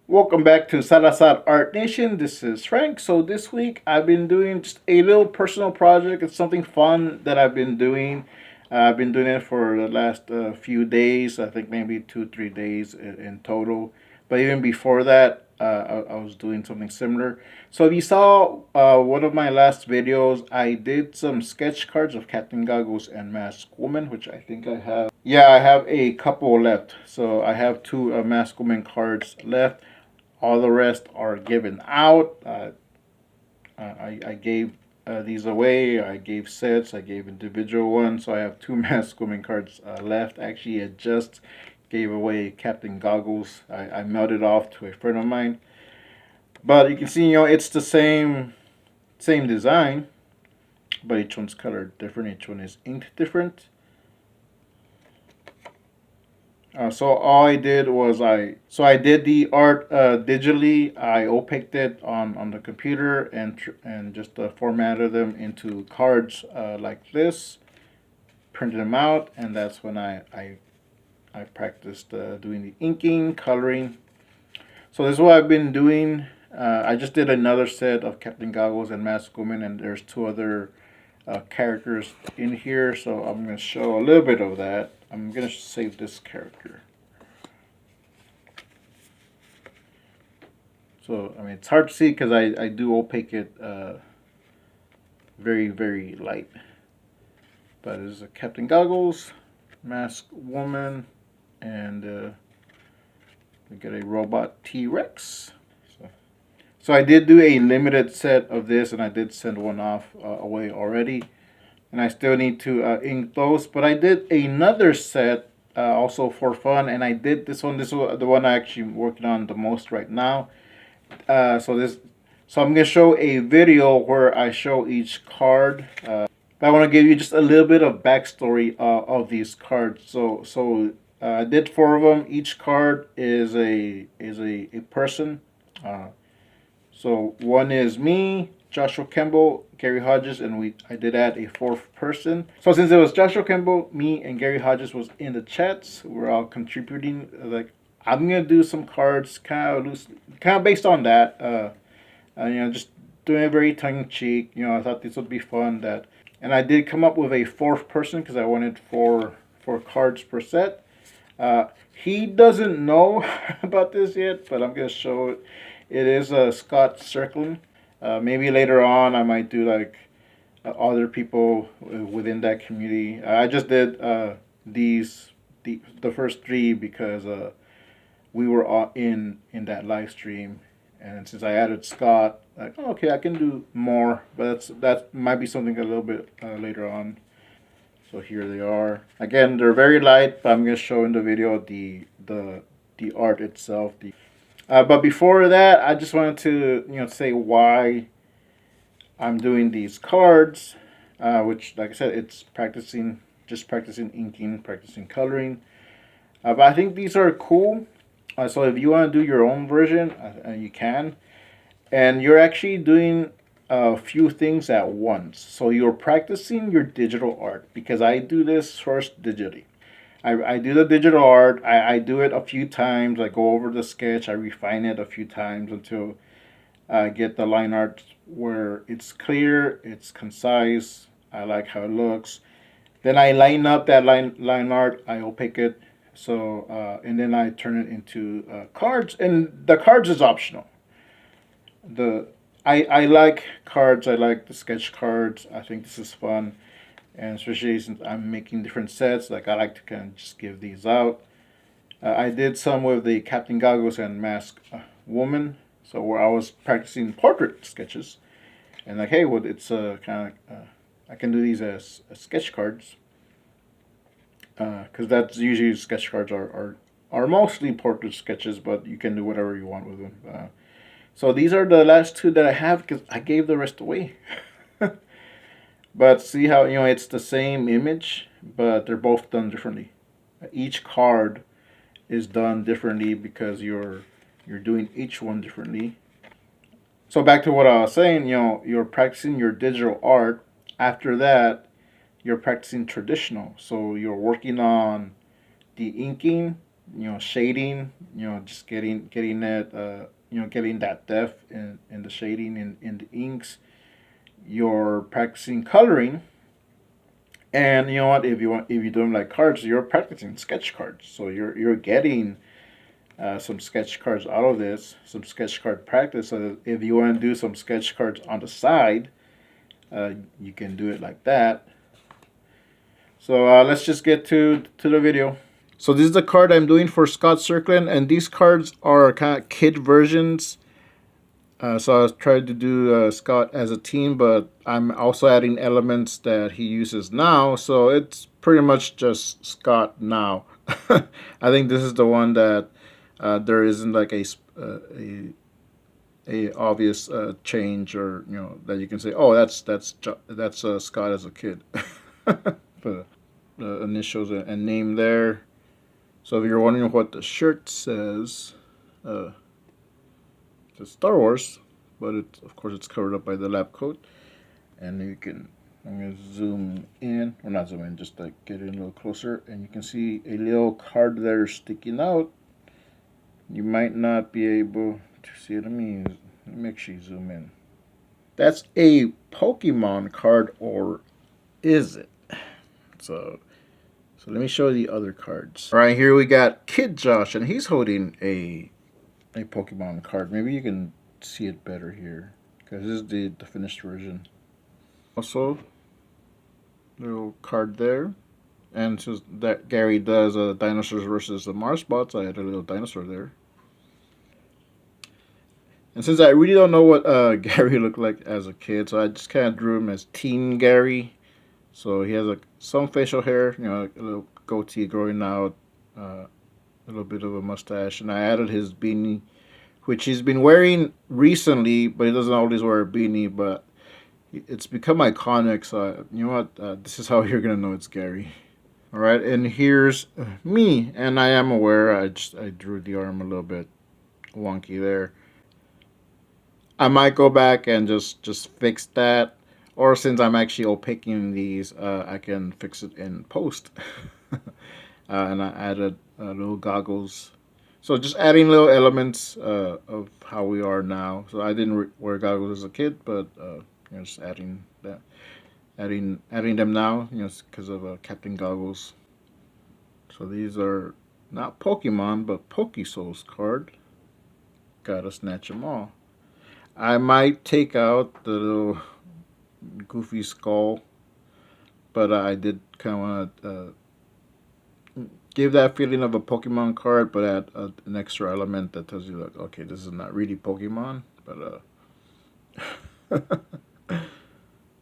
Welcome back to Salazar Art Nation. This is Frank. So this week I've been doing just a little personal project. It's something fun that I've been doing. I've been doing it for the last few days. I think maybe 2 3 days in total. But even before that, I was doing something similar. So if you saw one of my last videos, I did some sketch cards of Captain Goggles and Masked Woman, which I think I have. Yeah, I have a couple left. So I have two Masked Woman cards left. All the rest are given out. I gave these away. I gave sets. I gave individual ones. So I have two Masked Woman cards left. Actually, I just gave away Captain Goggles. I mailed it off to a friend of mine. But you can see, it's the same design, but each one's colored different. Each one is inked different. So all I did was I did the art digitally. I opaqued it on the computer and just formatted them into cards like this, printed them out, and that's when I practiced doing the inking, coloring. So this is what I've been doing. I just did another set of Captain Goggles and Masked Woman, and there's two other characters in here. So I'm going to show a little bit of that. I'm going to save this character. So, I mean, it's hard to see because I do opaque it very, very light. But it's a Captain Goggles, Masked Woman, and we get a robot T-Rex. So I did do a limited set of this, and I did send one off away already. And I still need to ink those. But I did another set also for fun, and I did this one. This is the one I actually working on the most right now. So I'm gonna show a video where I show each card. But I want to give you just a little bit of backstory of these cards. So I did 4 of them. Each card is a person. So one is me, Joshua Kemble, Gary Hodges, and I did add a 4th person. So since it was Joshua Kemble, me, and Gary Hodges was in the chats, we're all contributing. Like, I'm gonna do some cards kind of loose, kind of based on that. Just doing it very tongue in cheek. I thought this would be fun. And I did come up with a 4th person because I wanted four cards per set. He doesn't know about this yet, but I'm gonna show it. It is Scott Circling. Maybe later on I might do like other people within that community. I just did the first 3 because we were all in that live stream, and since I added Scott, like, oh, okay, I can do more, but that might be something a little bit later on. So here they are. Again, they're very light, but I'm gonna show in the video the art itself. But before that, I just wanted to say why I'm doing these cards, which, like I said, it's just practicing inking, practicing coloring. But I think these are cool. So if you want to do your own version, you can. And you're actually doing a few things at once. So you're practicing your digital art, because I do this first digitally. I do the digital art. I do it a few times. I go over the sketch. I refine it a few times until I get the line art where it's clear, it's concise. I like how it looks. Then I line up that line art. I opaque it. So and then I turn it into cards, and the cards is optional. I like cards. I like the sketch cards. I think this is fun. And especially since I'm making different sets, like, I like to kind of just give these out. I did some with the Captain Goggles and Masked Woman, so where I was practicing portrait sketches, and like, hey, well, it's kind of I can do these as sketch cards, because that's usually sketch cards are mostly portrait sketches, but you can do whatever you want with them. So these are the last 2 that I have because I gave the rest away. But see how, it's the same image, but they're both done differently. Each card is done differently because you're doing each one differently. So back to what I was saying, you're practicing your digital art. After that, you're practicing traditional. So you're working on the inking, shading, just getting that getting that depth in the shading in the inks. You're practicing coloring, and you know what? If you do them like cards, you're practicing sketch cards. So you're getting some sketch cards out of this, some sketch card practice. So that if you want to do some sketch cards on the side, you can do it like that. So let's just get to the video. So this is the card I'm doing for Scott Circlin, and these cards are kind of kid versions. So I was trying to do Scott as a team, but I'm also adding elements that he uses now. So it's pretty much just Scott now. I think this is the one that there isn't like a obvious change, or that you can say, oh, that's Scott as a kid. But the initials and name there. So if you're wondering what the shirt says, it's Star Wars, but of course it's covered up by the lab coat. And I'm gonna zoom in, or not zoom in, just like get in a little closer, and you can see a little card there sticking out. You might not be able to see it. Let me make sure you zoom in. That's a Pokemon card, or is it? So let me show you the other cards. All right, here we got Kid Josh, and he's holding a Pokemon card. Maybe you can see it better here, because this is the finished version. Also, little card there. And since that Gary does dinosaurs versus the Mars bots, I had a little dinosaur there. And since I really don't know what Gary looked like as a kid, so I just kind of drew him as Teen Gary. So he has some facial hair, a little goatee growing out, a little bit of a mustache, and I added his beanie, which he's been wearing recently, but he doesn't always wear a beanie, but it's become iconic, so you know what, this is how you're going to know it's Gary. Alright, and here's me, and I am aware I drew the arm a little bit wonky there. I might go back and just fix that, or since I'm actually opaquing these, I can fix it in post. And I added little goggles. So just adding little elements of how we are now. So I didn't wear goggles as a kid, but just adding that, adding them now, because of Captain Goggles. So these are not Pokemon, but PokeSouls card. Gotta snatch them all. I might take out the little goofy skull, but I did kind of want to give that feeling of a Pokemon card, but add an extra element that tells you, like, okay, this is not really Pokemon, but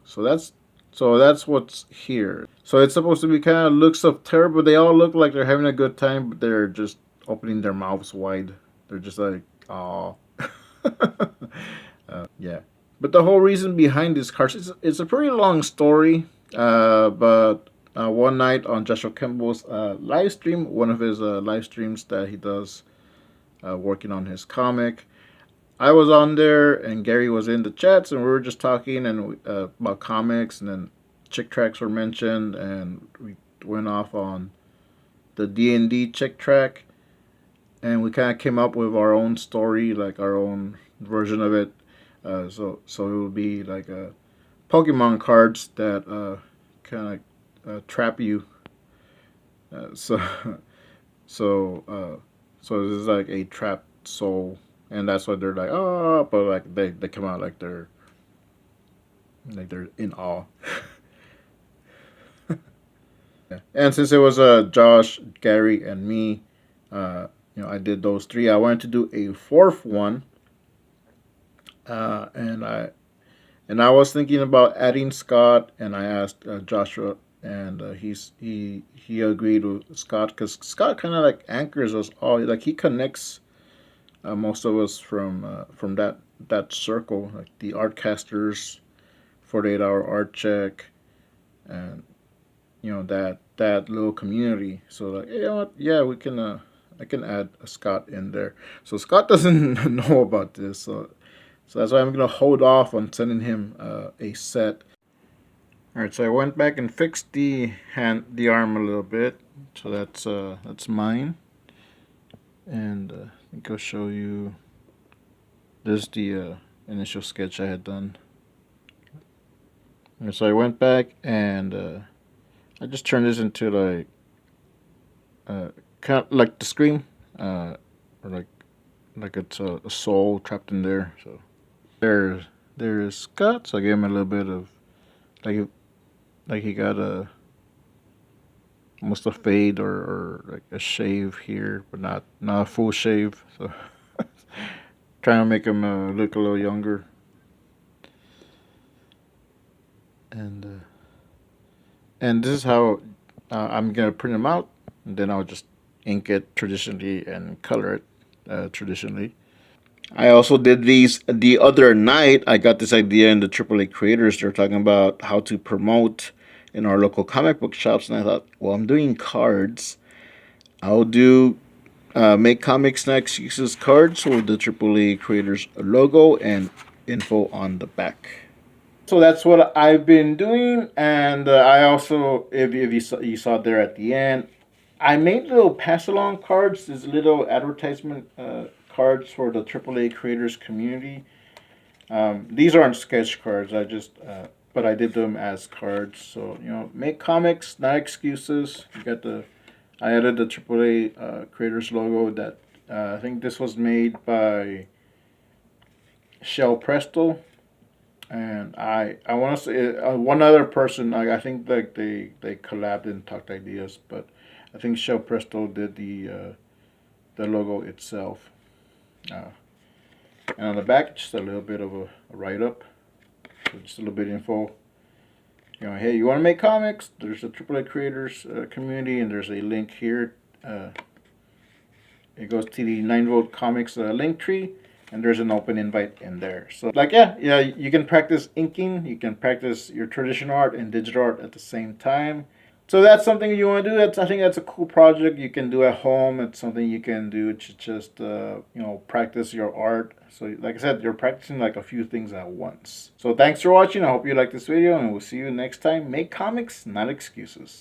so that's what's here. So it's supposed to be kind of looks of terror, but they all look like they're having a good time, but they're just opening their mouths wide. They're just like, aw. Yeah. But the whole reason behind these cards, it's a pretty long story, but one night on Joshua Kemble's live stream, one of his live streams that he does working on his comic, I was on there and Gary was in the chats, and we were just talking and about comics, and then Chick tracks were mentioned, and we went off on the D&D Chick track, and we kind of came up with our own story, like our own version of it. So it would be like Pokemon cards that kind of trap you. So this is like a trapped soul, and that's why they're like, oh, but like they come out like they're in awe. Yeah. And since it was Josh, Gary, and me, I did those three. I wanted to do a fourth one. And I was thinking about adding Scott, and I asked Joshua, and he agreed with Scott, because Scott kind of like anchors us all. Like he connects most of us from that circle, like the Artcasters, 48-hour art check, and that little community. So like, you know what? Yeah, we can. I can add a Scott in there. So Scott doesn't know about this. So that's why I'm gonna hold off on sending him a set. All right. So I went back and fixed the arm a little bit. So that's mine. And I think I'll show you. This is the initial sketch I had done. And so I went back and I just turned this into like kind of like the Scream, or like it's a soul trapped in there. So there's Scott. So I gave him a little bit of like he got a almost a fade or like a shave here, but not a full shave. So trying to make him look a little younger. And and this is how I'm gonna print them out, and then I'll just ink it traditionally and color it traditionally. I also did these the other night. I got this idea in the AAA creators. They're talking about how to promote in our local comic book shops, and I thought, well, I'm doing cards. I'll do make comics next uses cards with the AAA creators logo and info on the back. So that's what I've been doing, and I also, if you saw there at the end, I made little pass along cards. These little advertisement cards for the AAA creators community. These aren't sketch cards. But I did them as cards. So make comics, not excuses. You got I added the AAA creators logo. That I think this was made by Shell Presto. And I want to say one other person. I think like they collabed and talked ideas, but I think Shell Presto did the logo itself. Uh, and on the back, just a little bit of a write up, so just a little bit of info. Hey, you want to make comics? There's a AAA creators community, and there's a link here. It goes to the 9-Volt Comics link tree. And there's an open invite in there. So yeah, you can practice inking. You can practice your traditional art and digital art at the same time. So that's something you want to do. I think that's a cool project you can do at home. It's something you can do to just practice your art. So like I said, you're practicing like a few things at once. So thanks for watching. I hope you like this video, and we'll see you next time. Make comics, not excuses.